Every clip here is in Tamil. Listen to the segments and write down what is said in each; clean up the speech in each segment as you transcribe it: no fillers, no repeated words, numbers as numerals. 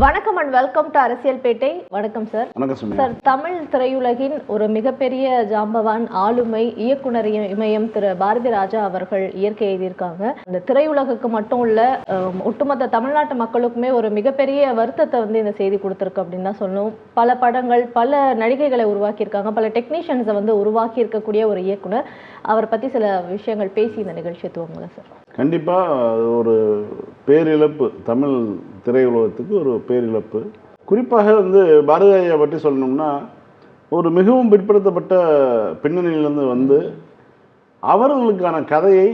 வணக்கம் அண்ட் வெல்கம் டு அரசியல் பேட்டை. வணக்கம் சார். சார், தமிழ் திரையுலகின் ஒரு மிகப்பெரிய ஜாம்பவான், ஆளுமை, இயக்குனர் இமயம் திரு பாரதி ராஜா அவர்கள் இயற்கை எழுதியிருக்காங்க. இந்த திரையுலகுக்கு மட்டும் இல்ல, ஒட்டுமொத்த தமிழ்நாட்டு மக்களுக்குமே ஒரு மிகப்பெரிய வருத்தத்தை இந்த செய்தி கொடுத்துருக்கு அப்படின்னு தான் சொல்லணும். பல படங்கள், பல நடிகைகளை உருவாக்கியிருக்காங்க, பல டெக்னீஷியன்ஸை உருவாக்கி இருக்கக்கூடிய ஒரு இயக்குனர். அவரை பற்றி சில விஷயங்கள் பேசி இந்த நிகழ்ச்சியை துவங்கல சார். கண்டிப்பாக ஒரு பேரிழப்பு, தமிழ் திரையுலகத்துக்கு ஒரு பேரிழப்பு. குறிப்பாக பாரதிராஜா பற்றி சொல்லணும்னா, ஒரு மிகவும் பிற்படுத்தப்பட்ட பின்னணியிலேருந்து அவர்களுக்கான கதையை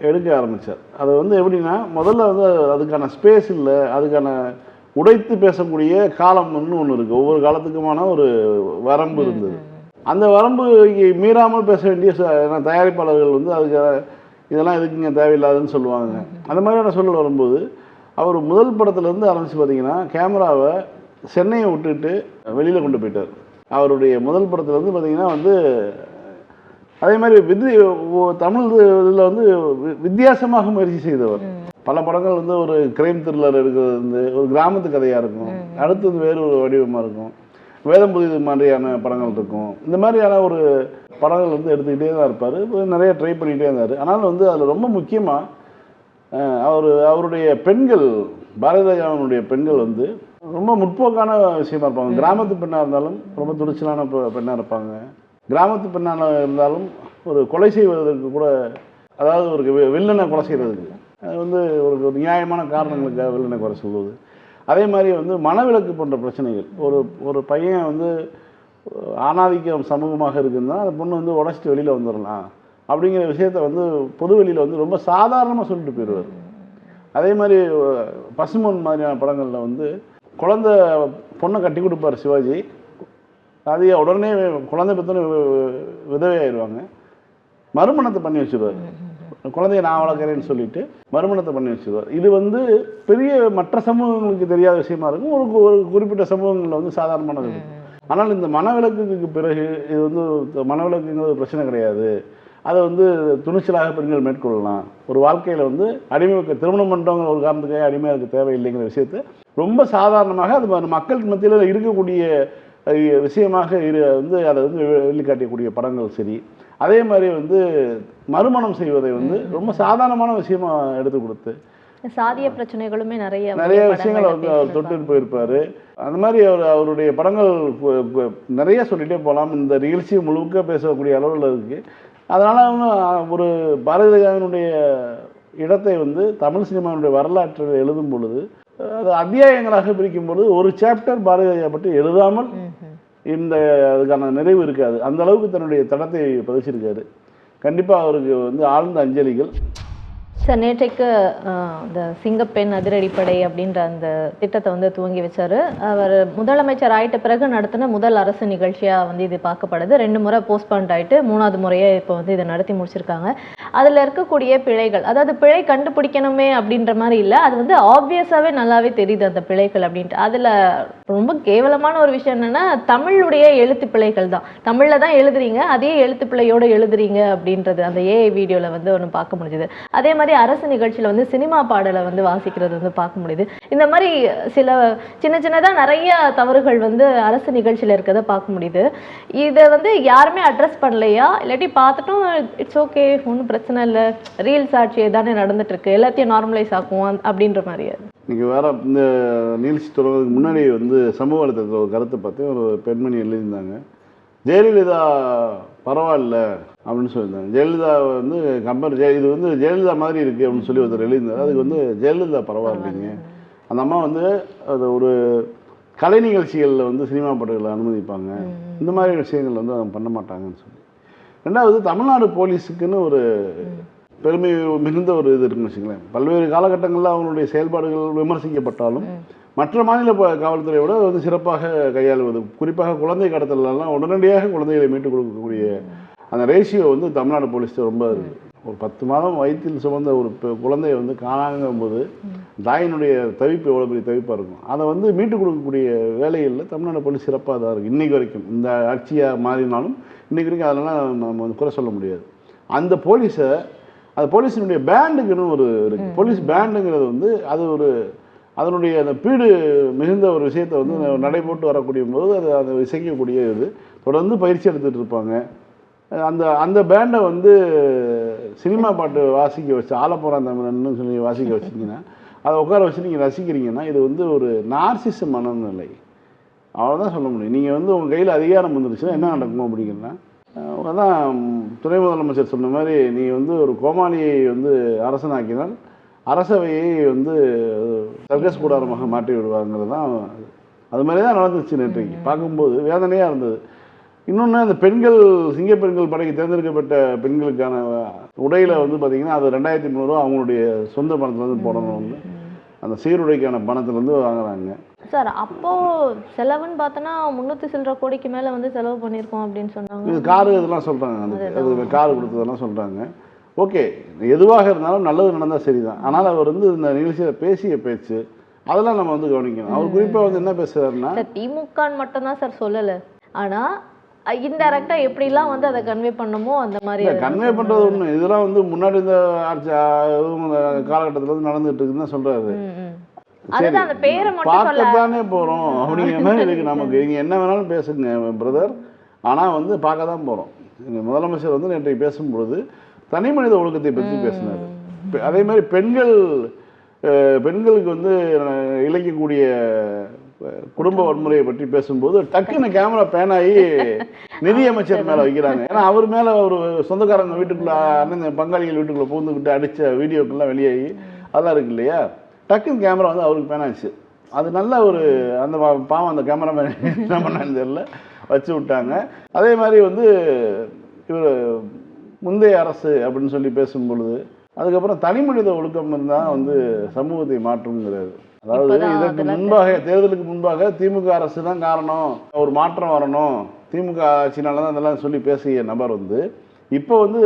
எடுக்க ஆரம்பித்தார். அது எப்படின்னா, முதல்ல அதுக்கான ஸ்பேஸ் இல்லை, அதுக்கான உடைத்து பேசக்கூடிய காலம் ஒன்று இருக்குது. ஒவ்வொரு காலத்துக்குமான ஒரு வரம்பு இருந்தது. அந்த வரம்பு மீறாமல் பேச வேண்டிய தயாரிப்பாளர்கள் அதுக்கு இதெல்லாம் எதுக்குங்க தேவையில்லாதுன்னு சொல்லுவாங்க. அந்த மாதிரியான சூழல் வரும்போது அவர் முதல் படத்துலேருந்து ஆரம்பித்து பார்த்தீங்கன்னா, கேமராவை சென்னையை விட்டுட்டு வெளியில் கொண்டு போயிட்டார். அவருடைய முதல் படத்துலேருந்து பார்த்தீங்கன்னா அதே மாதிரி தமிழ் இதில் வித்தியாசமாக முயற்சி செய்தவர். பல படங்கள் ஒரு கிரைம் த்ரில்லர் இருக்கிறது, ஒரு கிராமத்து கதையாக இருக்கும், அடுத்து வேறு ஒரு வடிவமாக இருக்கும், வேதம் புதிது மாதிரியான படங்கள் இருக்கும். இந்த மாதிரியான ஒரு படங்கள் எடுத்துக்கிட்டே தான் இருப்பார். நிறைய ட்ரை பண்ணிகிட்டே இருந்தார். ஆனால் அதில் ரொம்ப முக்கியமாக அவருடைய பெண்கள், பாரதிராஜாவினுடைய பெண்கள் ரொம்ப முற்போக்கான விஷயமா இருப்பாங்க. கிராமத்து பெண்ணாக இருந்தாலும் ரொம்ப துணிச்சலான பெண்ணாக இருப்பாங்க. கிராமத்து பெண்ணாக இருந்தாலும் ஒரு கொலை செய்வதற்கு கூட, அதாவது ஒரு வில்லனை கொலை செய்கிறதுக்கு ஒரு நியாயமான காரணங்களுக்காக வில்லனை கொலை சொல்வது. அதே மாதிரி மனவிலக்கு போன்ற பிரச்சனைகள். ஒரு பையன் ஆணாதிக்கம் சமூகமாக இருக்குன்னா அந்த பொண்ணு உடச்சிட்டு வெளியில் வந்துடலாம் அப்படிங்கிற விஷயத்த பொது வெளியில் ரொம்ப சாதாரணமாக சொல்லிட்டு போயிடுவார். அதே மாதிரி பசுமன் மாதிரியான படங்களில் பொண்ணை கட்டி கொடுப்பார் சிவாஜி. அது உடனே குழந்தை பற்றின விதவையாயிடுவாங்க. மறுமணத்தை பண்ணி வச்சுருவார். குழந்தைய நான் வளர்க்குறேன்னு சொல்லிட்டு மறுமணத்தை பண்ணி வச்சுருவார். இது பெரிய மற்ற சமூகங்களுக்கு தெரியாத விஷயமா இருக்கும். ஒரு குறிப்பிட்ட சமூகங்களில் சாதாரணமானது. ஆனால் இந்த மனவிலக்குக்கு பிறகு இது மனவிலக்குங்கிறது பிரச்சனை கிடையாது. அதை துணிச்சலாக பெண்கள் மேற்கொள்ளலாம். ஒரு வாழ்க்கையில் அடிமைக்கு திருமணம் பண்ணுறவங்க ஒரு காரணத்துக்காக அடிமையாக இருக்க தேவையில்லைங்கிற விஷயத்தை ரொம்ப சாதாரணமாக அது மக்கள் மத்தியில் இருக்கக்கூடிய விஷயமாக அதை வெளிக்காட்டக்கூடிய படங்கள் சரி. அதே மாதிரி மறுமணம் செய்வதை ரொம்ப சாதாரணமான விஷயமா எடுத்து கொடுத்து சாதிய பிரச்சனைகளுமே நிறைய விஷயங்கள் அவர் தொட்டு போயிருப்பாரு. அந்த மாதிரி அவருடைய படங்கள் நிறைய சொல்லிட்டே போகலாம். இந்த நிகழ்ச்சி முழுக்க பேசக்கூடிய அளவில் இருக்கு. அதனால ஒரு பாரதிராஜாவினுடைய இடத்தை தமிழ் சினிமாவுடைய வரலாற்றில் எழுதும் பொழுது, அது அத்தியாயங்களாக பிரிக்கும் பொழுது ஒரு சாப்டர் பாரதிராஜா பற்றி எழுதாமல் அதுக்கான நிறைவு இருக்காது. அந்த அளவுக்கு தன்னுடைய தடத்தை பதிச்சிருக்காரு. கண்டிப்பாக அவருக்கு ஆழ்ந்த அஞ்சலிகள். சார், நேற்றைக்கு இந்த சிங்கப்பெண் அதிரடிப்படை அப்படின்ற அந்த திட்டத்தை துவங்கி வச்சாரு. அவர் முதலமைச்சர் ஆயிட்ட பிறகு நடத்தின முதல் அரசு நிகழ்ச்சியாக இது பார்க்கப்படுது. 2 முறை போஸ்ட்பாண்ட் ஆகிட்டு 3வது முறையே இப்போ இதை நடத்தி முடிச்சிருக்காங்க. அதில் இருக்கக்கூடிய பிழைகள், அதாவது பிழை கண்டுபிடிக்கணுமே அப்படின்ற மாதிரி இல்லை, அது ஆப்வியஸாகவே நல்லாவே தெரியுது அந்த பிழைகள் அப்படின்ட்டு. அதில் ரொம்ப கேவலமான ஒரு விஷயம் என்னென்னா, தமிழுடைய எழுத்து பிழைகள் தான். தமிழில் தான் எழுதுறீங்க, அதே எழுத்து பிழையோடு எழுதுறீங்க அப்படின்றது அந்த ஏஐ வீடியோவில் ஒன்று பார்க்க முடிஞ்சுது. அதே மாதிரி அரசு நிகழ்ச்சியில் சினிமா பாடலை வாசிக்கிறது பார்க்க முடியுது. இந்த மாதிரி சில சின்னதாக நிறைய தவறுகள் அரசு நிகழ்ச்சியில் இருக்கிறத பார்க்க முடியுது. இதை யாருமே அட்ரஸ் பண்ணலையா, இல்லாட்டி பார்த்துட்டும் இட்ஸ் ஓகே, ஒன்றும் பிரச்சனை இல்லை, ரீல்ஸ் ஆட்சியே தானே நடந்துட்டு இருக்கு, எல்லாத்தையும் நார்மலைஸ் ஆக்குவோம் அப்படின்ற மாதிரியா? நீங்கள் வேற இந்த நிகழ்ச்சி தொடங்குறதுக்கு முன்னாடி சமூக வலைத்தளத்தில் ஒரு கருத்தை பார்த்து ஒரு பெண்மணி எழுதியிருந்தாங்க. ஜெயலலிதா பரவாயில்ல அப்படின்னு சொல்லியிருந்தாங்க. ஜெயலலிதா கம்பேர் இது ஜெயலலிதா மாதிரி இருக்குது அப்படின்னு சொல்லி ஒருத்தர் எழுதியிருந்தார். அதுக்கு ஜெயலலிதா பரவாயில்லைங்க, அந்த அம்மா அது ஒரு கலை நிகழ்ச்சிகளில் சினிமா பாட்டுகளை அனுமதிப்பாங்க, இந்த மாதிரி விஷயங்கள் அதை பண்ண மாட்டாங்கன்னு சொல்லி. ரெண்டாவது, தமிழ்நாடு போலீஸுக்குன்னு ஒரு பெருமை மிகுந்த ஒரு இது இருக்குன்னு வச்சுங்களேன். பல்வேறு காலகட்டங்களில் அவங்களுடைய செயல்பாடுகள் விமர்சிக்கப்பட்டாலும் மற்ற மாநில காவல்துறையோட சிறப்பாக கையாளுவது, குறிப்பாக குழந்தை கடத்தலாம் உடனடியாக குழந்தைகளை மீட்டுக் கொடுக்கக்கூடிய அந்த ரேஷியோ தமிழ்நாடு போலீஸ் ரொம்ப இருக்குது. ஒரு 10 மாதம் வயிற்றில் சுமந்த ஒரு குழந்தைய காணாங்கும் போது தாயினுடைய தவிப்பு எவ்வளோ பெரிய தவிப்பாக இருக்கும். அதை மீட்டுக் கொடுக்கக்கூடிய வேலைகளில் தமிழ்நாடு போலீஸ் சிறப்பாக தான் இருக்குது. இன்றைக்கு வரைக்கும் இந்த ஆட்சியாக மாறினாலும் இன்றைக்கு வரைக்கும் அதெல்லாம் நம்ம குறை சொல்ல முடியாது. அந்த போலீஸை, அது போலீஸினுடைய பேண்டுக்குன்னு ஒரு இருக்குது. போலீஸ் பேண்டுங்கிறது அது ஒரு அதனுடைய அந்த பீடு மிகுந்த ஒரு விஷயத்தை வந்து நடைபோட்டு வரக்கூடிய போது அது அதை இசைக்கக்கூடிய இது தொடர்ந்து பயிற்சி எடுத்துகிட்டு இருப்பாங்க. அந்த அந்த பேண்டை வந்து சினிமா பாட்டு வாசிக்க வச்சு ஆலப்புறம் தமிழன்னு சொல்லி வாசிக்க வச்சிங்கன்னா அதை உட்கார வச்சு நீங்கள் ரசிக்கிறீங்கன்னா இது வந்து ஒரு நார்சிச மனநிலை, அவ்வளோதான் சொல்ல முடியும். நீங்கள் வந்து உங்கள் கையில் அதிகாரம் வந்துருச்சுன்னா என்ன நடக்கும் அப்படிங்கன்னா, அதான் துணை முதலமைச்சர் சொன்ன மாதிரி நீ வந்து ஒரு கோமாளியை வந்து அரசனாக்கினால் அரசவையை வந்து சர்க்கஸ் கூடாரமாக மாற்றி விடுவாங்கிறது தான். அது மாதிரி தான் நடந்துச்சு நேற்றைக்கு. பார்க்கும்போது வேதனையாக இருந்தது. இன்னொன்று அந்த பெண்கள் சிங்கப்பெண்கள் படைக்கு தேர்ந்தெடுக்கப்பட்ட பெண்களுக்கான உடையில் வந்து பார்த்திங்கன்னா அது 2300 ரூபா அவங்களுடைய சொந்த பணத்துலேருந்து போடணும் வந்து அந்த சீருடைக்கான பணத்துலேருந்து வாங்குறாங்க. சார் அப்போ செலவுன்னு பார்த்தோன்னா 300 சில்லற கோடிக்கு மேலே வந்து செலவு பண்ணியிருக்கோம் அப்படின்னு சொன்னாங்க. இது காரு இதெல்லாம் சொல்கிறாங்க, அது காரு கொடுத்ததெல்லாம் சொல்கிறாங்க. ஓகே, எதுவாக இருந்தாலும் நல்லது நடந்தால் சரிதான். ஆனால் அவர் வந்து இந்த நிகழ்ச்சியில் பேசிய பேச்சு அதெல்லாம் நம்ம வந்து கவனிக்கணும். அவர் குறிப்பாக வந்து என்ன பேசுகிறாருன்னா, திமுகன்னு மட்டும்தான் சார் சொல்லலை, ஆனால் இன்டைரக்டா எப்படிலாம் வந்து அதை கன்வே பண்ணமோ அந்த மாதிரி கன்வே பண்ணுறது ஒன்று. இதெல்லாம் வந்து முன்னாடி இந்த காலகட்டத்தில் வந்து நடந்துட்டு இருக்குன்னு தான் சொல்கிறாரு. பார்க்கத்தானே போகிறோம் அப்படிங்கிற மாதிரி இருக்கு நமக்கு. நீங்கள் என்ன வேணாலும் பேசுங்க பிரதர், ஆனால் வந்து பார்க்க தான் போகிறோம். முதலமைச்சர் வந்து நேற்றைக்கு பேசும்பொழுது தனி மனித ஒழுக்கத்தை பற்றி பேசினார். அதே மாதிரி பெண்களுக்கு வந்து இழைக்கக்கூடிய குடும்ப வன்முறையை பற்றி பேசும்போது டக்குன்னு கேமரா பேனாகி நிதியமைச்சர் மேலே வைக்கிறாங்க. ஏன்னா அவர் மேலே ஒரு சொந்தக்காரங்க வீட்டுக்குள்ளே அண்ணன் பங்காளிகள் வீட்டுக்குள்ளே பூந்துக்கிட்டு அடித்த வீடியோக்கெல்லாம் வெளியாகி அதெல்லாம் இருக்கு இல்லையா, டக்குன்னு கேமரா வந்து அவருக்கு பேனாச்சு. அது நல்ல ஒரு அந்த பாவம் அந்த கேமராமேன் என்ன பண்ணான்னு தெரியல வச்சு விட்டாங்க. அதே மாதிரி வந்து இவர் முந்தைய அரசு அப்படின்னு சொல்லி பேசும்பொழுது அதுக்கப்புறம் தனி மனித ஒழுக்கம் இருந்தால் வந்து சமூகத்தை மாற்றுங்கிறாரு. அதாவது இதற்கு முன்பாக தேர்தலுக்கு முன்பாக திமுக அரசு தான் காரணம், ஒரு மாற்றம் வரணும், திமுக ஆட்சினால தான் இதெல்லாம் சொல்லி பேசிய நபர் வந்து இப்போ வந்து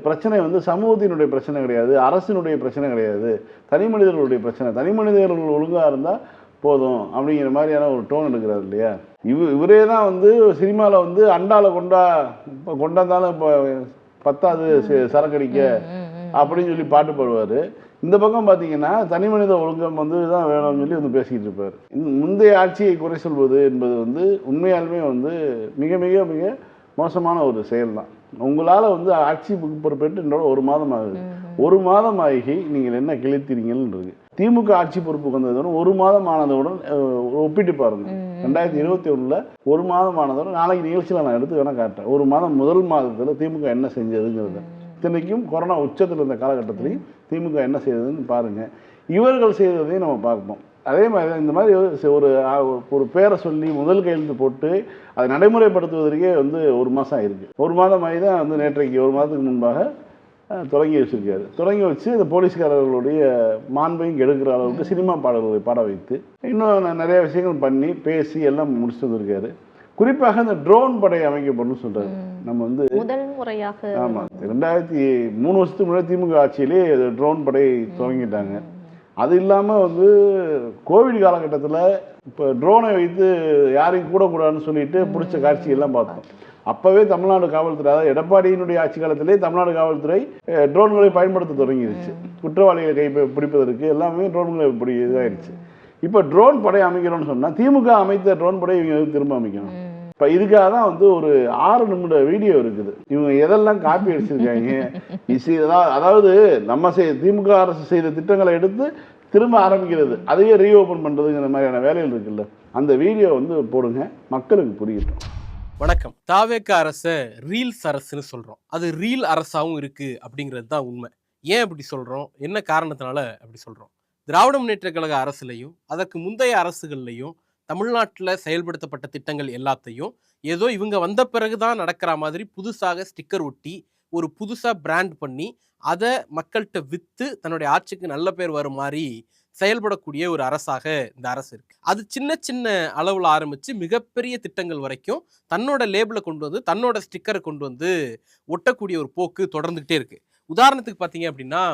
பிரச்சனை வந்து சமூகத்தினுடைய பிரச்சனை கிடையாது, அரசினுடைய பிரச்சனை கிடையாது, தனி மனிதர்களுடைய பிரச்சனை, தனி மனிதர்கள் ஒழுங்காக இருந்தால் போதும் அப்படிங்கிற மாதிரியான ஒரு டோன் எடுக்கிறார் இல்லையா. இவரே தான் வந்து சினிமாவில் வந்து அண்டால கொண்டாந்தாலும் இப்போ பத்தாவது சரக்கடிக்க அப்படின்னு சொல்லி பாட்டு பாடுவார். இந்த பக்கம் பார்த்தீங்கன்னா தனி மனித ஒழுக்கம் வந்து தான் வேணும்னு சொல்லி வந்து பேசிக்கிட்டு இருப்பார். முந்தைய ஆட்சியை குறை சொல்வது என்பது வந்து உண்மையாலுமே வந்து மிக மிக மிக மோசமான ஒரு செயல் தான். உங்களால் வந்து ஆட்சி பொறுப்பேற்று என்னோட 1 மாதம் ஆகுது. 1 மாதம் ஆகி நீங்கள் என்ன கிழித்தீங்கன்னு இருக்கு. திமுக ஆட்சி பொறுப்புக்கு வந்ததுடன் 1 மாதம் ஆனதுடன் ஒப்பிட்டு பாருங்க. 2021 1 மாதம் ஆனதுடன் நாளைக்கு நிகழ்ச்சியில் நான் எடுத்து வேணா காட்டுறேன். 1 மாதம் முதல் மாதத்தில் திமுக என்ன செஞ்சதுங்கிறத. இத்தனைக்கும் கொரோனா உச்சத்தில் இருந்த காலகட்டத்திலையும் திமுக என்ன செய்ததுன்னு பாருங்கள். இவர்கள் செய்ததையும் நம்ம பார்ப்போம். அதே மாதிரி இந்த மாதிரி ஒரு பேரை சொல்லி முதல் கையெழுத்து போட்டு அதை நடைமுறைப்படுத்துவதற்கே வந்து 1 மாதம் ஆயிருக்கு. 1 மாதம் ஆகி தான் வந்து நேற்றைக்கு 1 மாதத்துக்கு முன்பாக தொடங்கி வச்சிருக்காரு. தொடங்கி வச்சு இந்த போலீஸ்காரர்களுடைய மாண்பையும் கெடுக்கிற அளவுக்கு சினிமா பாடல்களை பாட வைத்து இன்னும் நிறைய விஷயங்கள் பண்ணி பேசி எல்லாம் முடிச்சுட்டு வந்திருக்காரு. குறிப்பாக இந்த ட்ரோன் படை அமைக்கப்படும் சொல்றாரு. நம்ம வந்து முதல் முறையாக ஆமாம் 2003 வருஷத்துக்கு முன்னாடி திமுக ஆட்சியிலே ட்ரோன் படை துவங்கிட்டாங்க. அது இல்லாமல் வந்து கோவிட் காலகட்டத்தில் இப்போ ட்ரோனை வைத்து யாரையும் கூடக்கூடாதுன்னு சொல்லிட்டு பிடிச்ச காட்சியெல்லாம் பார்த்தோம். அப்போவே தமிழ்நாடு காவல்துறை, அதாவது எடப்பாடியினுடைய ஆட்சி காலத்திலே தமிழ்நாடு காவல்துறை ட்ரோன்களை பயன்படுத்த தொடங்கிடுச்சு. குற்றவாளிகளை பிடிப்பதற்கு எல்லாமே ட்ரோன்களை இதாகிடுச்சு. இப்போ ட்ரோன் படை அமைக்கணும்னு சொன்னால் திமுக அமைத்த ட்ரோன் படை இவங்க திரும்ப அமைக்கணும். இப்போ இதுக்காக தான் வந்து ஒரு 6 நிமிட வீடியோ இருக்குது. இவங்க எதெல்லாம் காப்பி அடிச்சிருக்காங்க. அதாவது நம்ம திமுக அரசு செய்த திட்டங்களை எடுத்து திரும்ப ஆரம்பிக்கிறது, அதையே ரீஓபன் பண்ணுறதுங்கிற மாதிரியான வேலைகள் இருக்குல்ல, அந்த வீடியோ வந்து போடுங்க, மக்களுக்கு புரியட்டும். வணக்கம். தாவேக அரசை ரீல்ஸ் அரசுன்னு சொல்கிறோம். அது ரீல் அரசாகவும் இருக்குது அப்படிங்கிறது தான் உண்மை. ஏன் அப்படி சொல்கிறோம், என்ன காரணத்தினால அப்படி சொல்கிறோம்? திராவிட முன்னேற்ற கழக அரசுலையும் அதற்கு முந்தைய அரசுகள்லையும் தமிழ்நாட்டில் செயல்படுத்தப்பட்ட திட்டங்கள் எல்லாத்தையும் ஏதோ இவங்க வந்த பிறகு தான் நடக்கிற மாதிரி புதுசாக ஸ்டிக்கர் ஒட்டி ஒரு புதுசாக பிராண்ட் பண்ணி அதை மக்கள்கிட்ட விற்று தன்னுடைய ஆட்சிக்கு நல்ல பேர் வரும் மாதிரி செயல்படக்கூடிய ஒரு அரசாக இந்த அரசு இருக்கு. அது சின்ன சின்ன அளவில் ஆரம்பித்து மிகப்பெரிய திட்டங்கள் வரைக்கும் தன்னோட லேபிளை கொண்டு வந்து தன்னோட ஸ்டிக்கரை கொண்டு வந்து ஒட்டக்கூடிய ஒரு போக்கு தொடர்ந்துகிட்டே இருக்கு. உதாரணத்துக்கு பார்த்தீங்க அப்படின்னா,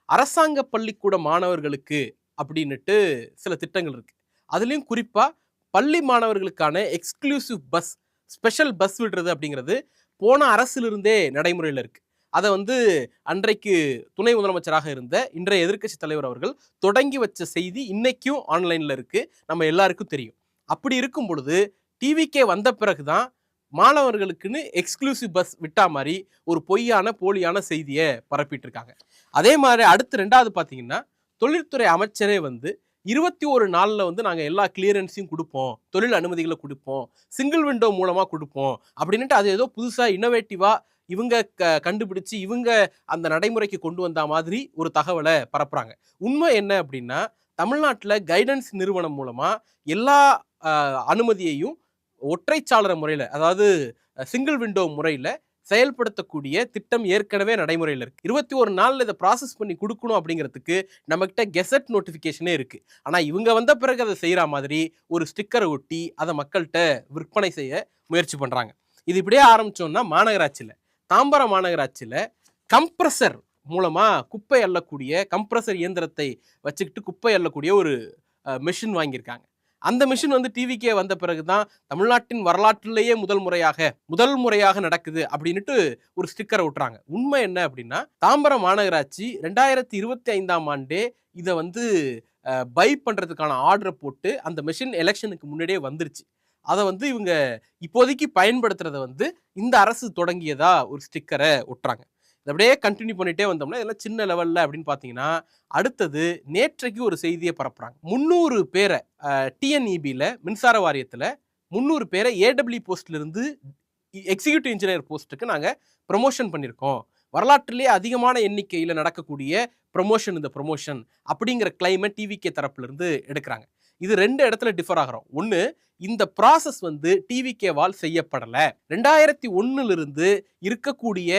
அரசாங்க பள்ளிக்கூட மாணவர்களுக்கு அப்படின்னுட்டு சில திட்டங்கள் இருக்கு. அதுலேயும் குறிப்பாக பள்ளி மாணவர்களுக்கான எக்ஸ்க்ளூசிவ் பஸ், ஸ்பெஷல் பஸ் விடுறது அப்படிங்கிறது போன அரசிலிருந்தே நடைமுறையில் இருக்கு. அதை வந்து அன்றைக்கு துணை முதலமைச்சராக இருந்த இன்றைய எதிர்க்கட்சி தலைவர் அவர்கள் தொடங்கி வச்ச செய்தி இன்னைக்கும் ஆன்லைன்ல இருக்கு, நம்ம எல்லாருக்கும் தெரியும். அப்படி இருக்கும் பொழுது டிவிகே வந்த பிறகுதான் மாணவர்களுக்குன்னு எக்ஸ்க்ளூசிவ் பஸ் விட்டா மாதிரி ஒரு பொய்யான போலியான செய்தியை பரப்பிட்டு இருக்காங்க. அதே மாதிரி அடுத்து 2வது பார்த்தீங்கன்னா, தொழில்துறை அமைச்சரே வந்து 21 நாளில் வந்து நாங்கள் எல்லா கிளியரன்ஸையும் கொடுப்போம், தொழில் அனுமதிகளை கொடுப்போம், சிங்கிள் விண்டோ மூலமாக கொடுப்போம் அப்படின்ட்டு அது ஏதோ புதுசாக இன்னோவேட்டிவாக இவங்க கண்டுபிடிச்சு இவங்க அந்த நடைமுறைக்கு கொண்டு வந்த மாதிரி ஒரு தகவலை பரப்புறாங்க. உண்மை என்ன அப்படின்னா, தமிழ்நாட்டில் கைடன்ஸ் நிறுவனம் மூலமாக எல்லா அனுமதியையும் ஒற்றைச்சாளர முறையில், அதாவது சிங்கிள் விண்டோ முறையில் செயல்படுத்தக்கூடிய திட்டம் ஏற்கனவே நடைமுறையில் இருக்கு. 21 நாளில் இதை ப்ராசஸ் பண்ணி கொடுக்கணும் அப்படிங்கிறதுக்கு நம்மகிட்ட கெசட் நோட்டிஃபிகேஷனே இருக்கு. ஆனால் இவங்க வந்த பிறகு அதை செய்கிற மாதிரி ஒரு ஸ்டிக்கரை ஒட்டி அதை மக்கள்கிட்ட விற்பனை செய்ய முயற்சி பண்ணுறாங்க. இது இப்படியே ஆரம்பிச்சோம்னா மாநகராட்சியில், தாம்பரம் மாநகராட்சியில் கம்ப்ரஸர் மூலமாக குப்பை அள்ளக்கூடிய கம்ப்ரஸர் இயந்திரத்தை வச்சுக்கிட்டு குப்பை அள்ளக்கூடிய ஒரு மெஷின் வாங்கியிருக்காங்க. அந்த மிஷின் வந்து டிவிகே வந்த பிறகுதான் தமிழ்நாட்டின் வரலாற்றிலேயே முதல் முறையாக நடக்குது அப்படின்ட்டு ஒரு ஸ்டிக்கரை விட்டுறாங்க. உண்மை என்ன அப்படின்னா, தாம்பரம் மாநகராட்சி 2025ஆம் ஆண்டே இதை வந்து பை பண்றதுக்கான ஆர்டரை போட்டு அந்த மிஷின் எலெக்ஷனுக்கு முன்னாடியே வந்துருச்சு. அதை வந்து இவங்க இப்போதைக்கு பயன்படுத்துறத வந்து இந்த அரசு தொடங்கியதா ஒரு ஸ்டிக்கரை ஒட்டுறாங்க. இதை அப்படியே கண்டினியூ பண்ணிட்டே வந்தோம்னா இதெல்லாம் சின்ன லெவல்ல அப்படின்னு பார்த்தீங்கன்னா, அடுத்தது நேற்றைக்கு ஒரு செய்தியை பரப்புறாங்க. 300 பேரை டிஎன்இபியில் மின்சார வாரியத்தில் 300 பேரை ஏடபிள்யூ போஸ்ட்ல இருந்து எக்ஸிக்யூட்டிவ் இன்ஜினியர் போஸ்ட்டுக்கு நாங்கள் ப்ரமோஷன் பண்ணியிருக்கோம். வரலாற்றிலேயே அதிகமான எண்ணிக்கையில் நடக்கக்கூடிய இந்த ப்ரமோஷன் அப்படிங்கிற கிளைமை டிவிகே தரப்புல இருந்து எடுக்கிறாங்க. இது 2 இடத்துல டிஃபர் ஆகிறோம். ஒன்று, இந்த ப்ராசஸ் வந்து டிவிகேவால் செய்யப்படலை. 2001 இருக்கக்கூடிய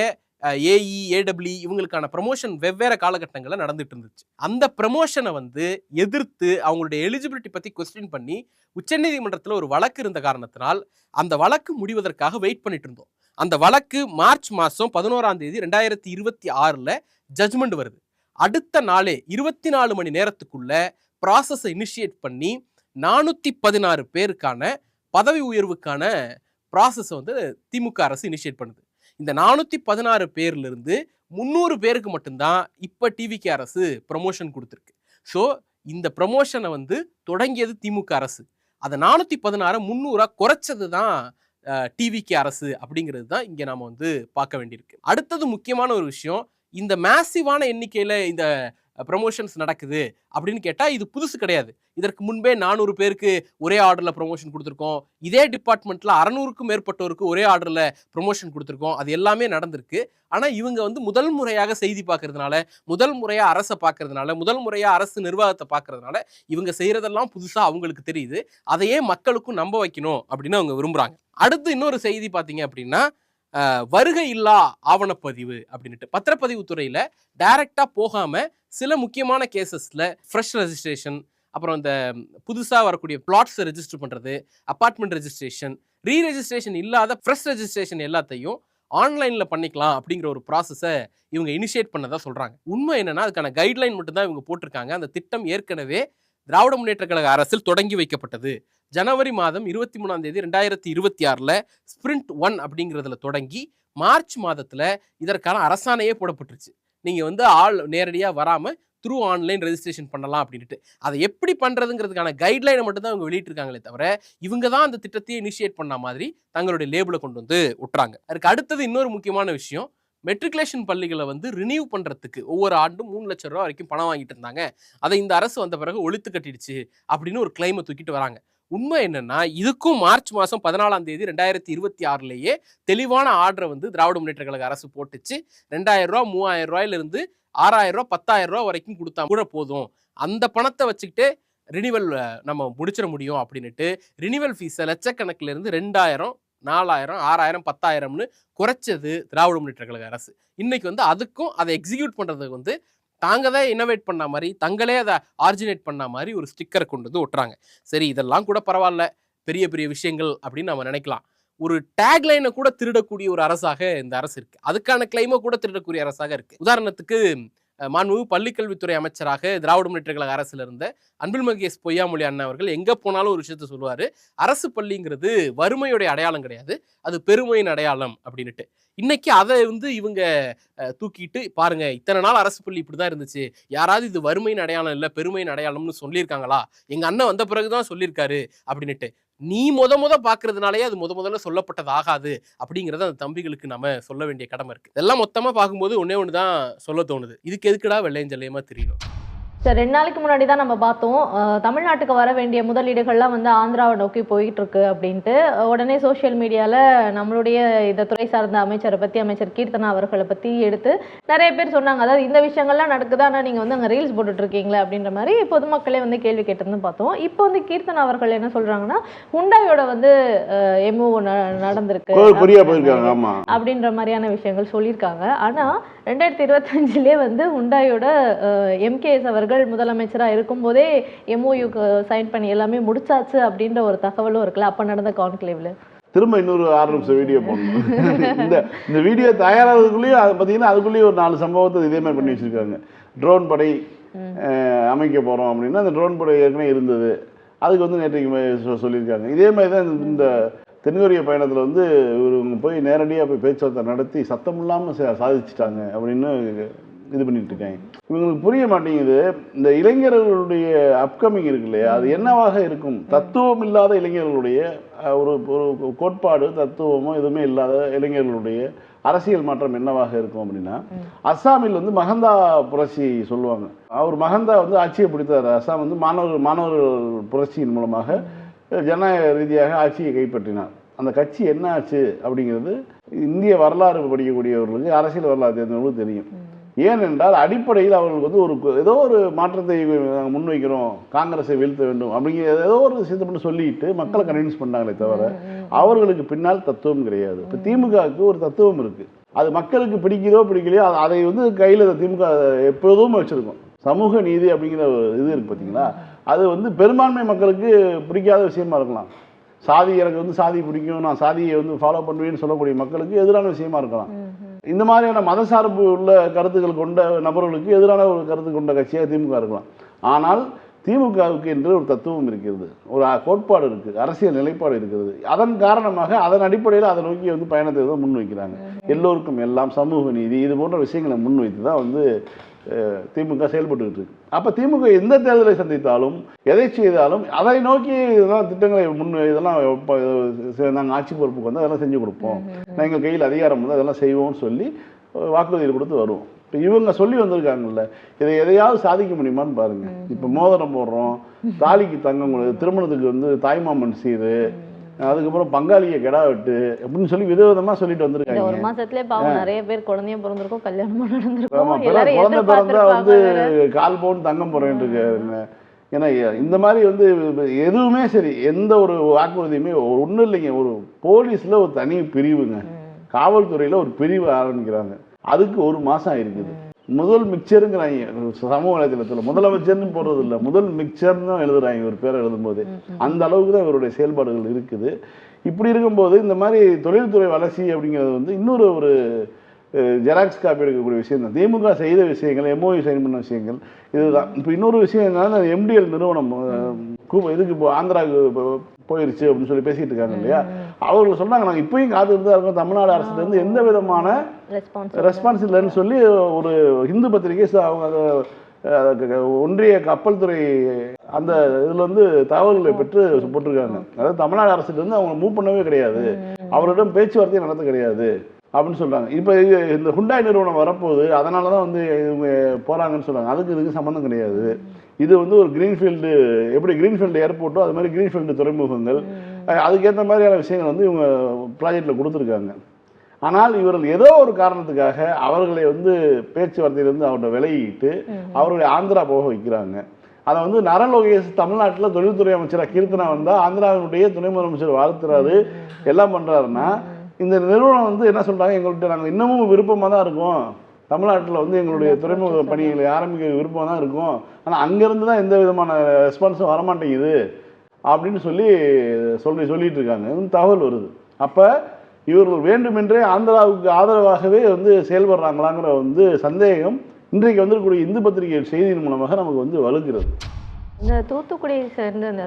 ஏஇ ஏடபிள்யூ இவங்களுக்கான ப்ரமோஷன் வெவ்வேறு காலகட்டங்களில் நடந்துட்டு இருந்துச்சு. அந்த ப்ரமோஷனை வந்து எதிர்த்து அவங்களுடைய எலிஜிபிலிட்டி பற்றி கொஸ்டின் பண்ணி உச்சநீதிமன்றத்தில் ஒரு வழக்கு இருந்த காரணத்தினால் அந்த வழக்கு முடிவதற்காக வெயிட் பண்ணிட்டு இருந்தோம். அந்த வழக்கு மார்ச் மாதம் 11ஆம் தேதி 2026 ஜட்ஜ்மெண்ட் வருது. அடுத்த நாளே 24 மணி நேரத்துக்குள்ள ப்ராசஸை இனிஷியேட் பண்ணி 416 பேருக்கான பதவி உயர்வுக்கான ப்ராசஸை வந்து திமுக அரசு இனிஷியேட் பண்ணுது. இந்த 416 பேர்ல இருந்து 300 பேருக்கு மட்டும்தான் இப்ப டிவிகே அரசு ப்ரமோஷன் கொடுத்துருக்கு. ஸோ இந்த ப்ரமோஷனை வந்து தொடங்கியது திமுக அரசு. அதை 416 300 குறைச்சது தான் டிவிகே அரசு அப்படிங்கிறது தான் இங்க நாம வந்து பார்க்க வேண்டியிருக்கு. அடுத்தது முக்கியமான ஒரு விஷயம், இந்த மேசிவான எண்ணிக்கையில இந்த ப்ரமோஷன்ஸ் நடக்குது அப்படின்னு கேட்டால் இது புதுசு கிடையாது. இதற்கு முன்பே 400 பேருக்கு ஒரே ஆர்டரில் ப்ரமோஷன் கொடுத்துருக்கோம். இதே டிபார்ட்மெண்ட்டில் 600க்கும் மேற்பட்டோருக்கு ஒரே ஆர்டரில் ப்ரமோஷன் கொடுத்துருக்கோம். அது எல்லாமே நடந்திருக்கு. ஆனால் இவங்க வந்து முதல் முறையாக செய்தி பார்க்கறதுனால, முதல் முறையாக அரசை பார்க்கறதுனால, முதல் முறையாக அரசு நிர்வாகத்தை பார்க்கறதுனால இவங்க செய்கிறதெல்லாம் புதுசாக அவங்களுக்கு தெரியுது. அதையே மக்களுக்கும் நம்ப வைக்கணும் அப்படின்னு அவங்க விரும்புகிறாங்க. அடுத்து இன்னொரு செய்தி பார்த்தீங்க அப்படின்னா, வருகை இல்லா ஆவணப்பதிவு அப்படின்ட்டு பத்திரப்பதிவு துறையில் டைரக்டாக போகாமல் சில முக்கியமான கேசஸில் ஃப்ரெஷ் ரெஜிஸ்ட்ரேஷன், அப்புறம் இந்த புதுசாக வரக்கூடிய பிளாட்ஸை ரெஜிஸ்டர் பண்ணுறது, அப்பார்ட்மெண்ட் ரெஜிஸ்ட்ரேஷன், ரீரெஜிஸ்ட்ரேஷன் இல்லாத ஃப்ரெஷ் ரெஜிஸ்ட்ரேஷன் எல்லாத்தையும் ஆன்லைனில் பண்ணிக்கலாம் அப்படிங்கிற ஒரு ப்ராசஸை இவங்க இனிஷியேட் பண்ணதா சொல்கிறாங்க. உண்மை என்னன்னா, அதுக்கான கைட்லைன் மட்டும்தான் இவங்க போட்டிருக்காங்க. அந்த திட்டம் ஏற்கனவே திராவிட முன்னேற்ற கழக அரசில் தொடங்கி வைக்கப்பட்டது. ஜனவரி மாதம் 23ஆம் தேதி 2026 ஸ்பிரிண்ட் 1 அப்படிங்கிறதுல தொடங்கி மார்ச் மாதத்தில் இதற்கான அரசாணையே போடப்பட்டுருச்சு. நீங்கள் வந்து ஆள் நேரடியாக வராமல் த்ரூ ஆன்லைன் ரெஜிஸ்ட்ரேஷன் பண்ணலாம் அப்படின்ட்டு. அதை எப்படி பண்ணுறதுங்கிறதுக்கான கைட்லைனை மட்டும் தான் இவங்க வெளியிட்டிருக்காங்களே தவிர இவங்க தான் அந்த திட்டத்தையே இனிஷியேட் பண்ண மாதிரி தங்களுடைய லேபிளை கொண்டு வந்து விட்டுறாங்க. அதுக்கு அடுத்தது இன்னொரு முக்கியமான விஷயம், மெட்ரிகுலேஷன் பள்ளிகளை வந்து ரினியூ பண்ணுறதுக்கு ஒவ்வொரு ஆண்டும் 3 லட்சம் ரூபா வரைக்கும் பணம் வாங்கிட்டு இருந்தாங்க. அதை இந்த அரசு வந்த பிறகு ஒழித்து கட்டிடுச்சு அப்படின்னு ஒரு கிளைமை தூக்கிட்டு வராங்க. உண்மை என்னன்னா, இதுக்கும் மார்ச் மாதம் 14ஆம் தேதி 2026 தெளிவான ஆர்டரை வந்து திராவிட முன்னேற்ற கழக அரசு போட்டுச்சு. 2000 ரூபா 3000 ரூபாயிலிருந்து 6000 ரூபா 10,000 ரூபா வரைக்கும் கொடுத்தா கூட போதும், அந்த பணத்தை வச்சுக்கிட்டு ரினிவல் நம்ம முடிச்சிட முடியும் அப்படின்ட்டு ரினிவல் ஃபீஸை லட்சக்கணக்கில் இருந்து 2000, 4000, 6000, 10,000ன்னு குறைச்சது திராவிட முன்னேற்ற கழக அரசு. இன்னைக்கு வந்து அதுக்கும் அதை எக்ஸிக்யூட் பண்ணுறதுக்கு வந்து தாங்க தான் இன்னோவேட் பண்ண மாதிரி, தங்களே அதை ஆர்ஜினேட் பண்ண மாதிரி ஒரு ஸ்டிக்கரை கொண்டு வந்து ஒட்டுறாங்க. சரி, இதெல்லாம் கூட பரவாயில்ல, பெரிய பெரிய விஷயங்கள் அப்படின்னு நம்ம நினைக்கலாம். ஒரு டேக்லைனை கூட திருடக்கூடிய ஒரு அரசாக இந்த அரசு இருக்கு. அதுக்கான கிளைமை கூட திருடக்கூடிய அரசாக இருக்கு. உதாரணத்துக்கு மாண்புமிகு பள்ளிக்கல்வித்துறை அமைச்சராக திராவிட முன்னேற்ற கழக அரசுல இருந்த அன்பில் மகேஷ் பொய்யாமொழி அண்ணா அவர்கள் எங்க போனாலும் ஒரு விஷயத்த சொல்லுவாரு, அரசு பள்ளிங்கிறது வறுமையுடைய அடையாளம் கிடையாது, அது பெருமையின் அடையாளம் அப்படின்னுட்டு. இன்னைக்கு அதை இவங்க தூக்கிட்டு பாருங்க, இத்தனை நாள் அரசு பள்ளி இப்படிதான் இருந்துச்சு, யாராவது இது வறுமையின் அடையாளம் இல்ல பெருமையின் அடையாளம்னு சொல்லியிருக்காங்களா, எங்க அண்ணன் வந்த பிறகுதான் சொல்லியிருக்காரு அப்படின்னுட்டு. நீ முத பாக்குறதுனாலயே அது முதல்ல சொல்லப்பட்டது ஆகாது அப்படிங்கறத அந்த தம்பிகளுக்கு நம்ம சொல்ல வேண்டிய கடமை இருக்கு. இதெல்லாம் மொத்தமா பார்க்கும்போது ஒன்னே ஒண்ணுதான் சொல்ல தோணுது, இதுக்கு எதுக்குடா வெள்ளையஞ்சல்லையமா தெரியணும். சார் 2 நாளைக்கு முன்னாடி தான் நம்ம பார்த்தோம், தமிழ்நாட்டுக்கு வர வேண்டிய முதலீடுகள்லாம் ஆந்திராவை நோக்கி போயிட்டு இருக்கு அப்படின்ட்டு. உடனே சோஷியல் மீடியாவில் நம்மளுடைய இந்த துறை சார்ந்த அமைச்சரை பற்றி, அமைச்சர் கீர்த்தனா அவர்களை பற்றி எடுத்து நிறைய பேர் சொன்னாங்க. அதாவது இந்த விஷயங்கள்லாம் நடக்குது, ஆனால் நீங்கள் அங்கே ரீல்ஸ் போட்டுட்டு இருக்கீங்களே அப்படின்ற மாதிரி பொதுமக்களே கேள்வி கேட்டிருந்து பார்த்தோம். இப்போ கீர்த்தனா அவர்கள் என்ன சொல்றாங்கன்னா, ஹுண்டாயோட எம்ஓ நடந்திருக்கு அப்படின்ற மாதிரியான விஷயங்கள் சொல்லியிருக்காங்க. ஆனால் 2025 ஹுண்டாயோட எம்கேஎஸ் அவர்கள் முதலமைச்சராக இருக்கும்போதே எம்ஓயுக்கு சைன் பண்ணி எல்லாமே முடிச்சாச்சு அப்படின்ற ஒரு தகவலும் இருக்குல்ல, அப்ப நடந்த கான்க்ளேவ்ல. திரும்ப இன்னொரு 6 நிமிஷம் வீடியோ போடணும். இந்த வீடியோ தயாராகிறதுக்குள்ளேயும் அதை பார்த்தீங்கன்னா அதுக்குள்ளேயும் ஒரு 4 சம்பவத்தை இதே மாதிரி பண்ணி வச்சிருக்காங்க. ட்ரோன் படை அமைக்க போகிறோம் அப்படின்னா அந்த ட்ரோன் படை ஏற்கனவே இருந்தது, அதுக்கு நேற்றைக்கு சொல்லியிருக்காங்க. இதே மாதிரி தான் இந்த தென்கொரிய பயணத்தில் இவங்க போய் நேரடியாக போய் பேச்சுவார்த்தை நடத்தி சத்தம் இல்லாமல் சாதிச்சிட்டாங்க அப்படின்னு இது பண்ணிட்டு இருக்காங்க. இவங்களுக்கு புரிய மாட்டேங்குது, இந்த இளைஞர்களுடைய அப்கமிங் இருக்கு இல்லையா, அது என்னவாக இருக்கும். தத்துவம் இல்லாத இளைஞர்களுடைய ஒரு கோட்பாடு தத்துவமோ எதுவுமே இல்லாத இளைஞர்களுடைய அரசியல் மாற்றம் என்னவாக இருக்கும் அப்படின்னா, அஸ்ஸாமில் மகந்தா புரட்சி சொல்லுவாங்க. அவர் மகந்தா ஆட்சியை பிடித்தார். அஸ்ஸாம் மாணவர்கள் புரட்சியின் மூலமாக ஜனநாயக ரீதியாக ஆட்சியை கைப்பற்றினார். அந்த கட்சி என்ன ஆச்சு அப்படிங்கிறது இந்திய வரலாறு படிக்கக்கூடியவர்களுக்கு, அரசியல் வரலாறு தெரிஞ்சவர்களுக்கு தெரியும். ஏனென்றால் அடிப்படையில் அவர்களுக்கு ஏதோ ஒரு மாற்றத்தை முன்வைக்கிறோம், காங்கிரஸை வீழ்த்த வேண்டும் அப்படிங்கிற ஏதோ ஒரு விஷயத்தை மட்டும் சொல்லிட்டு மக்களை கன்வின்ஸ் பண்ணாங்களே தவிர அவர்களுக்கு பின்னால் தத்துவம் கிடையாது. இப்போ திமுகவுக்கு ஒரு தத்துவம் இருக்கு, அது மக்களுக்கு பிடிக்கிறதோ பிடிக்கலையோ அதை கையில் திமுக எப்போதும் வச்சிருக்கோம். சமூக நீதி அப்படிங்கிற இது இருக்கு பார்த்தீங்களா, அது பெரும்பான்மை மக்களுக்கு பிடிக்காத விஷயமா இருக்கலாம். சாதி, எனக்கு சாதி பிடிக்கும், நான் சாதியை ஃபாலோ பண்ணுவேன்னு சொல்லக்கூடிய மக்களுக்கு எதிரான விஷயமா இருக்கலாம். இந்த மாதிரியான மதசார்பு உள்ள கருத்துக்கள் கொண்ட நபர்களுக்கு எதிரான ஒரு கருத்து கொண்ட கட்சியாக திமுக இருக்கலாம். ஆனால் திமுகவுக்கு என்று ஒரு தத்துவம் இருக்கிறது, ஒரு கோட்பாடு இருக்குது, அரசியல் நிலைப்பாடு இருக்கிறது. அதன் காரணமாக அதன் அடிப்படையில் அதை நோக்கி பயணத்தை முன்வைக்கிறாங்க. எல்லோருக்கும் எல்லாம், சமூக நீதி, இது போன்ற விஷயங்களை முன்வைத்து தான் திமுக செயல்பட்டு இருக்கு. அப்போ திமுக எந்த தேர்தலை சந்தித்தாலும் எதை செய்தாலும் அதை நோக்கி இதெல்லாம் திட்டங்களை இதெல்லாம் நாங்கள் ஆட்சி பொறுப்புக்கு அதெல்லாம் செஞ்சு கொடுப்போம், எங்கள் கையில் அதிகாரம் அதெல்லாம் செய்வோம்னு சொல்லி வாக்குறுதியில் கொடுத்து வருவோம். இப்போ இவங்க சொல்லி வந்திருக்காங்கல்ல, இதை எதையாவது சாதிக்க முடியுமான்னு பாருங்க. இப்போ மோதிரம் போடுறோம், தாலிக்கு தங்கம், திருமணத்துக்கு தாய்மாமன் சீரு, அதுக்கப்புறம் பங்காளியை கெடா வெட்டு அப்படின்னு சொல்லி விதவிதமா சொல்லிட்டு வந்திருக்காங்க. ஒரு மாசத்துலயே பாவம் நிறைய பேர் குழந்தைய பிறந்திருக்கும், கல்யாணமா நடந்திருக்கும். குழந்தை பிறந்தா கால் பவுன் தங்கம் போறேன் இருக்கு. ஏன்னா இந்த மாதிரி எதுவுமே சரி, எந்த ஒரு வாக்குறுதியுமே ஒன்றும் இல்லைங்க. ஒரு போலீஸ்ல ஒரு தனி பிரிவுங்க, காவல்துறையில ஒரு பிரிவு ஆரம்பிக்கிறாங்க. அதுக்கு 1 மாசம் இருக்குது. முதல் மிக்சருங்கிறாங்க சமூக வலைதளத்தில், முதலமைச்சர்னு போடுறது இல்லை, முதல் மிக்சர்னு தான் எழுதுறாங்க ஒரு பேரை எழுதும்போது. அந்த அளவுக்கு தான் இவருடைய செயல்பாடுகள் இருக்குது. இப்படி இருக்கும்போது இந்த மாதிரி தொழில்துறை வளர்ச்சி அப்படிங்கிறது இன்னொரு ஒரு ஜெராக்ஸ் காப்பி எடுக்கக்கூடிய விஷயம் தான். திமுக செய்த விஷயங்கள், எம்ஓயு சைன் பண்ண விஷயங்கள் இதுதான். இப்போ இன்னொரு விஷயம் என்னன்னா, எம்டிஎல் நிறுவனம் இதுக்கு ஆந்திராவுக்கு போயிருச்சு அப்படின்னு சொல்லி பேசிட்டு இருக்காங்க இல்லையா, அவர்கள் சொன்னாங்க நாங்கள் இப்பயும் காத்துட்டு தான் இருக்கோம், தமிழ்நாடு அரசுல இருந்து எந்த விதமான ரெஸ்பான்ஸ் இல்லைன்னு சொல்லி ஒரு இந்து பத்திரிகை அவங்க ஒன்றிய கப்பல் துறை அந்த இதுல தகவல்களை பெற்று போட்டிருக்காங்க. அதாவது தமிழ்நாடு அரசுல இருந்து அவங்க மூவ் பண்ணவே கிடையாது, அவரிடம் பேச்சுவார்த்தையை நடத்த கிடையாது அப்படின்னு சொல்றாங்க. இப்போ இந்த ஹுண்டாய் நிறுவனம் வரப்போகுது, அதனால தான் இவங்க போறாங்கன்னு சொல்றாங்க. அதுக்கு இதுக்கு சம்மந்தம் கிடையாது. இது ஒரு கிரீன்ஃபீல்டு, எப்படி கிரீன்ஃபீல்டு ஏர்போர்ட்டோ அது மாதிரி கிரீன்ஃபீல்டு துறைமுகங்கள், அதுக்கேற்ற மாதிரியான விஷயங்கள் இவங்க ப்ராஜெக்டில் கொடுத்துருக்காங்க. ஆனால் இவர்கள் ஏதோ ஒரு காரணத்துக்காக அவர்களை பேச்சுவார்த்தையிலிருந்து அவர்கிட்ட விலகிட்டு அவர்களை ஆந்திரா போக வைக்கிறாங்க. அதை நரன் லோகேஷ் தமிழ்நாட்டில் தொழில்துறை அமைச்சராக கீர்த்தனா வந்தால் ஆந்திராவினுடைய துணை முதலமைச்சர் வாழ்த்துறாரு, எல்லாம் பண்ணுறாருன்னா, இந்த நிறுவனம் என்ன சொல்கிறாங்க, எங்கள்கிட்ட நாங்கள் இன்னமும் விருப்பமாக தான் இருக்கோம், தமிழ்நாட்டில் எங்களுடைய துறைமுக பணிகளை ஆரம்பிக்க விருப்பமாக தான் இருக்கும், ஆனால் அங்கேருந்து தான் எந்த விதமான ரெஸ்பான்ஸும் வரமாட்டேங்குது அப்படின்னு சொல்லிட்டு இருக்காங்க. தகவல் வருது. அப்போ இவர்கள் வேண்டுமென்றே ஆந்திராவுக்கு ஆதரவாகவே செயல்படுறாங்களாங்கிற சந்தேகம் இன்றைக்கு வந்திருக்கக்கூடிய இந்து பத்திரிகை செய்தியின் மூலமாக நமக்கு வந்து வலுக்கிறது. இந்த தூத்துக்குடியை சேர்ந்த இந்த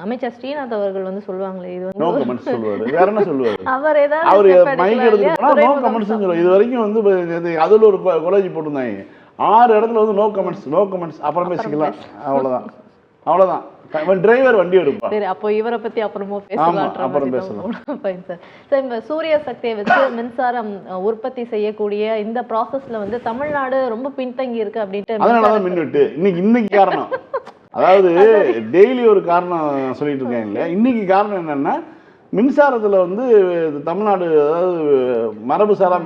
அமைச்சர் ஸ்ரீநாத் அவர்கள் வந்து சொல்லுவாங்களே, இது நோ வந்து கமெண்ட்ஸ் சொல்லுவாரு. வேற என்ன சொல்லுவாரு? அவர் ஏதாவது அவரு step எடுக்கலாம் மைக் எடுத்து இல்லையா? போனா நோ துறைமுகம் கமெண்ட்ஸ் சொல்லுவாரு. இது வரைக்கும் வந்து அதுல ஒரு கொலேஜ் போட்டிருந்தாங்க. 6 இடத்துல வந்து நோ கமெண்ட்ஸ் அப்புறம் பேசிக்கலாம். அவ்வளவுதான். டிரைவர் வண்டி எடுப்பான். சரி, அப்போ இவரை பத்தி அப்புறமா பேசலாம். அப்புறம் பேசலாம். Fine sir. சார், இந்த சூரிய சக்தியை வச்சு மின்சாரம் உற்பத்தி செய்யக்கூடிய இந்த ப்ராசஸ்ல வந்து தமிழ்நாடு ரொம்ப பின்தங்கி இருக்கு அப்படின்ட்டு அதனாலதான் மின்வெட்டு இன்னைக்கு காரணம். அதாவது டெய்லி ஒரு காரணம் சொல்லிட்டு இருக்காங்க இல்லையா? இன்னைக்கு காரணம் என்னன்னா, மின்சாரத்தில் வந்து தமிழ்நாடு, அதாவது மரபுசாரா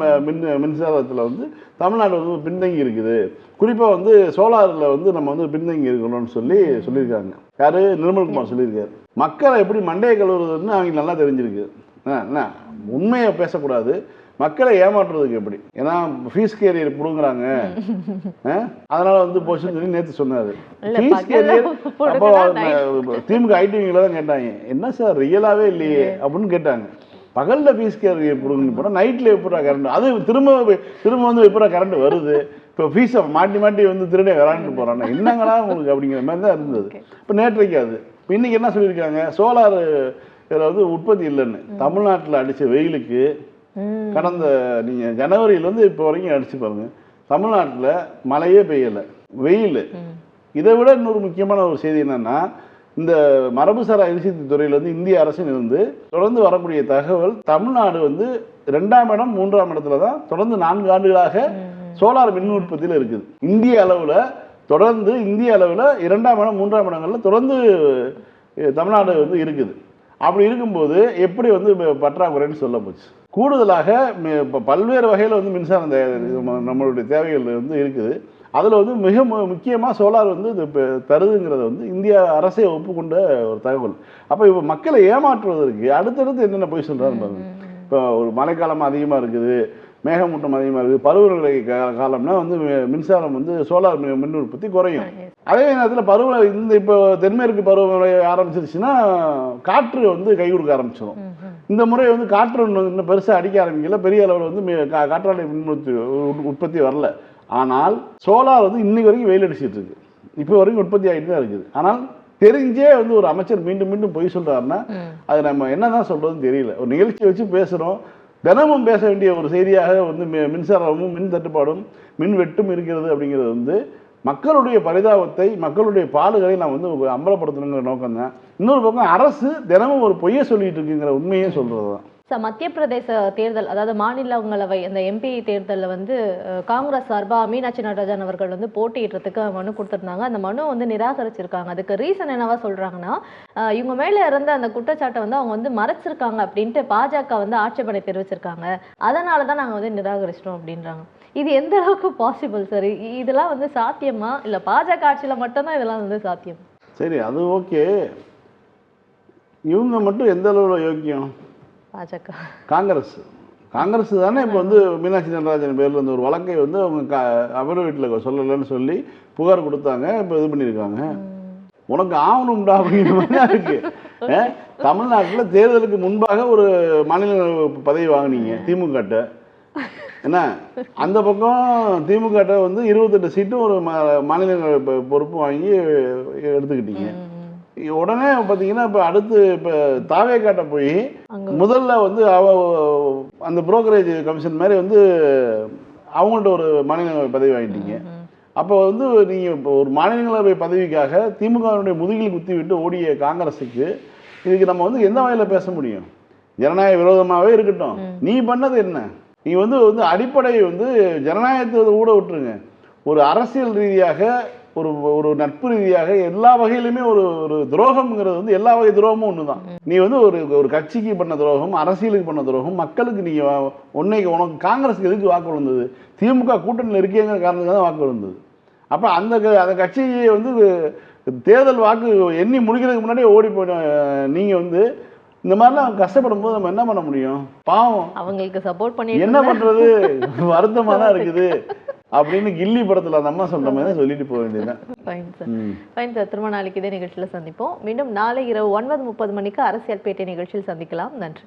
மின்சாரத்தில் வந்து தமிழ்நாடு வந்து பின்தங்கி இருக்குது. குறிப்பாக வந்து சோலாரில் வந்து நம்ம வந்து பின்தங்கி இருக்கணும்னு சொல்லியிருக்காங்க. யாரு? நிர்மல்குமார் சொல்லியிருக்காரு. மக்களை எப்படி மண்டையை கழுவுறதுன்னு அவங்களுக்கு நல்லா தெரிஞ்சிருக்கு. என்ன உண்மையை பேசக்கூடாது, மக்களை ஏமாற்றுறதுக்கு எப்படி. ஏன்னா ஃபீஸ் கேரியர் பிடுங்குறாங்க, அதனால வந்து போச்சுன்னு சொல்லி நேற்று சொன்னாரு. ஃபீஸ் கேரியர் அப்போ திமுக ஐடிவிங்கில் தான் கேட்டாங்க, என்ன சார் ரியலாகவே இல்லையே அப்படின்னு கேட்டாங்க. பகலில் ஃபீஸ் கேரியர் பிடுங்குன்னு போனால் நைட்டில் எப்படா கரண்ட், அது திரும்ப வந்து எப்படா கரண்ட் வருது. இப்போ ஃபீஸை மாட்டி வந்து திருடே விளாண்டுட்டு போகிறாங்க, என்னங்களா உங்களுக்கு அப்படிங்கிற மாதிரி தான் இருந்தது. இப்போ நேற்றைக்கு அது இப்போ இன்றைக்கி என்ன சொல்லியிருக்காங்க, சோலார் இதில் வந்து உற்பத்தி இல்லைன்னு. தமிழ்நாட்டில் அடித்த வெயிலுக்கு கடந்த நீங்கள் ஜனவரியிலேருந்து இப்போ வரைக்கும் அடிச்சு பாருங்க, தமிழ்நாட்டில் மழையே பெய்யலை, வெயில். இதை விட இன்னொரு முக்கியமான ஒரு செய்தி என்னன்னா, இந்த மரபுசாரா எரிசக்தி துறையிலேருந்து இந்திய அரசிலிருந்து தொடர்ந்து வரக்கூடிய தகவல், தமிழ்நாடு வந்து 2ஆம் இடம் 3ஆம் இடத்துல தான் தொடர்ந்து 4 ஆண்டுகளாக சோலார் மின் உற்பத்தியில் இருக்குது. இந்திய அளவில் 2ஆம் இடம் 3ஆம் இடங்களில் தொடர்ந்து தமிழ்நாடு வந்து இருக்குது. அப்படி இருக்கும்போது எப்படி வந்து பற்றாக்குறைன்னு சொல்ல போச்சு. கூடுதலாக இப்போ பல்வேறு வகையில் வந்து மின்சாரம் நம்மளுடைய தேவைகள் வந்து இருக்குது. அதில் வந்து மிக முக்கியமாக சோலார் வந்து இது தருதுங்கிறத வந்து இந்திய அரசே ஒப்புக்கொண்ட ஒரு தகவல். அப்போ இப்போ மக்களை ஏமாற்றுவதற்கு அடுத்தடுத்து என்னென்ன போய் சொல்கிறான்னு பாருங்க. இப்போ ஒரு மழைக்காலம் அதிகமாக இருக்குது, மேகமூட்டம் அதிகமாக இருக்குது, பருவநிலை காலம்னா வந்து மின்சாரம் வந்து சோலார் மின் உற்பத்தி குறையும். அதே நேரத்தில் இப்போ தென்மேற்கு பருவமழை ஆரம்பிச்சிருச்சுன்னா காற்று வந்து கை கொடுக்க ஆரம்பிச்சிடும். இந்த முறை வந்து காற்று இன்னும் பெருசாக அடிக்க ஆரம்பிக்கல, பெரிய அளவில் வந்து காற்றாலை மின் உற்பத்தி வரல. ஆனால் சோலார் வந்து இன்னைக்கு வரைக்கும் வெயில் அடிச்சிட்டு இருக்கு, இப்போ வரைக்கும் உற்பத்தி ஆகிட்டு தான் இருக்குது. ஆனால் தெரிஞ்சே வந்து ஒரு அமைச்சர் மீண்டும் போய் சொல்றாருன்னா அது நம்ம என்னதான் சொல்றதுன்னு தெரியல. ஒரு நிகழ்ச்சியை வச்சு பேசுகிறோம், தினமும் பேச வேண்டிய ஒரு செய்தியாக வந்து மின்சாரமும் மின் தட்டுப்பாடும் மின் வெட்டும் இருக்கிறது அப்படிங்கிறது வந்து மக்களுடைய பரிதாபத்தை, மக்களுடைய பாடுகளை நான் வந்து அம்பலப்படுத்தணுங்கிற நோக்கம் தான். இன்னொரு பக்கம் அரசு தினமும் ஒரு பொய்யை சொல்லிட்டு இருக்குங்கிற உண்மையே சொல்றது தான். மத்திய பிரதேச தேர்தல், அதாவது மாநிலங்களவை அந்த எம்பி தேர்தலில் வந்து காங்கிரஸ் சார்பாக மீனாட்சி நடராஜன் அவர்கள் வந்து போட்டியிடுறதுக்கு மனு கொடுத்துருந்தாங்க. அந்த மனு வந்து நிராகரிச்சிருக்காங்க. அதுக்கு ரீசன் என்னவா சொல்றாங்கன்னா, இவங்க மேலே இருந்த அந்த குற்றச்சாட்டை வந்து அவங்க வந்து மறைச்சிருக்காங்க அப்படின்ட்டு பாஜக வந்து ஆட்சேபனை தெரிவிச்சிருக்காங்க. அதனால தான் நாங்கள் வந்து நிராகரிச்சிட்டோம் அப்படின்றாங்க. இது எந்த அளவுக்கு பாசிபிள் சார்? இதெல்லாம் வந்து சாத்தியமா, இல்லை பாஜக ஆட்சியில் மட்டும்தான் இதெல்லாம் வந்து சாத்தியம்? சரி, அது ஓகே. இவங்க மட்டும் எந்த அளவில் யோக்கியம்? பாஜக, காங்கிரஸ் தானே இப்போ வந்து மீனாட்சி நடராஜன் பேரில் இருந்த ஒரு வழக்கை வந்து அவங்க அவர் வீட்டில் சொல்லலைன்னு சொல்லி புகார் கொடுத்தாங்க. இப்போ இது பண்ணியிருக்காங்க. உனக்கு ஆவணும்டா அப்படிங்கிற மாதிரி தான் இருக்கு. தமிழ்நாட்டில் தேர்தலுக்கு முன்பாக ஒரு மாநில பதவி வாங்கினீங்க திமுக. என்ன அந்த பக்கம் திமுக வந்து 28 சீட்டும் ஒரு மாநில பொறுப்பு வாங்கி எடுத்துக்கிட்டீங்க. உடனே பார்த்தீங்கன்னா இப்போ அடுத்து இப்போ தாவேக்காட்ட போய் முதல்ல வந்து அந்த புரோக்கரேஜ் கமிஷன் மாதிரி வந்து அவங்கள்ட்ட ஒரு மாநிலங்களவை பதவி வாங்கிட்டீங்க. அப்போ வந்து நீங்கள் இப்போ ஒரு மாநிலங்களவை பதவிக்காக திமுகவினுடைய முதுகில் குத்தி விட்டு ஓடிய காங்கிரஸுக்கு இதுக்கு நம்ம வந்து எந்த வகையில் பேச முடியும்? ஜனநாயக விரோதமாகவே இருக்கட்டும், நீ பண்ணது என்ன? நீ வந்து அடிப்படை வந்து ஜனநாயகத்தை கூட விட்டுருங்க, ஒரு அரசியல் ரீதியாக ஒரு நட்பு ரீதியாக எல்லா வகையிலுமே ஒரு துரோகம்ங்கிறது வந்து எல்லா வகை துரோகமும் ஒன்று தான். நீ வந்து ஒரு கட்சிக்கு பண்ண துரோகம், அரசியலுக்கு பண்ண துரோகம், மக்களுக்கு நீங்கள் உனக்கு காங்கிரஸுக்கு எதுக்கு வாக்கு விழுந்தது? திமுக கூட்டணியில் இருக்கேங்கிற காரணத்துக்கு தான் வாக்கு விழுந்தது. அப்போ அந்த கட்சியை வந்து தேர்தல் வாக்கு எண்ணி முடிக்கிறதுக்கு முன்னாடியே ஓடி போயிடும். நீங்கள் வந்து இந்த மாதிரிலாம் கஷ்டப்படும் போது நம்ம என்ன பண்ண முடியும்? பாவம், அவங்களுக்கு சப்போர்ட் பண்ணி என்ன பண்ணுறது, வருத்தமாக தான் இருக்குது அப்படின்னு கில்லி படத்தில் அந்த அம்மா சொல்ற மாதிரி சொல்லிட்டு போக வேண்டியதுதான். ஃபைன் சார், திரும்ப நாளைக்கு இதே நிகழ்ச்சியில் சந்திப்போம். மீண்டும் நாளை இரவு 9:30 மணிக்கு அரசியல் பேட்டை நிகழ்ச்சியில் சந்திக்கலாம். நன்றி.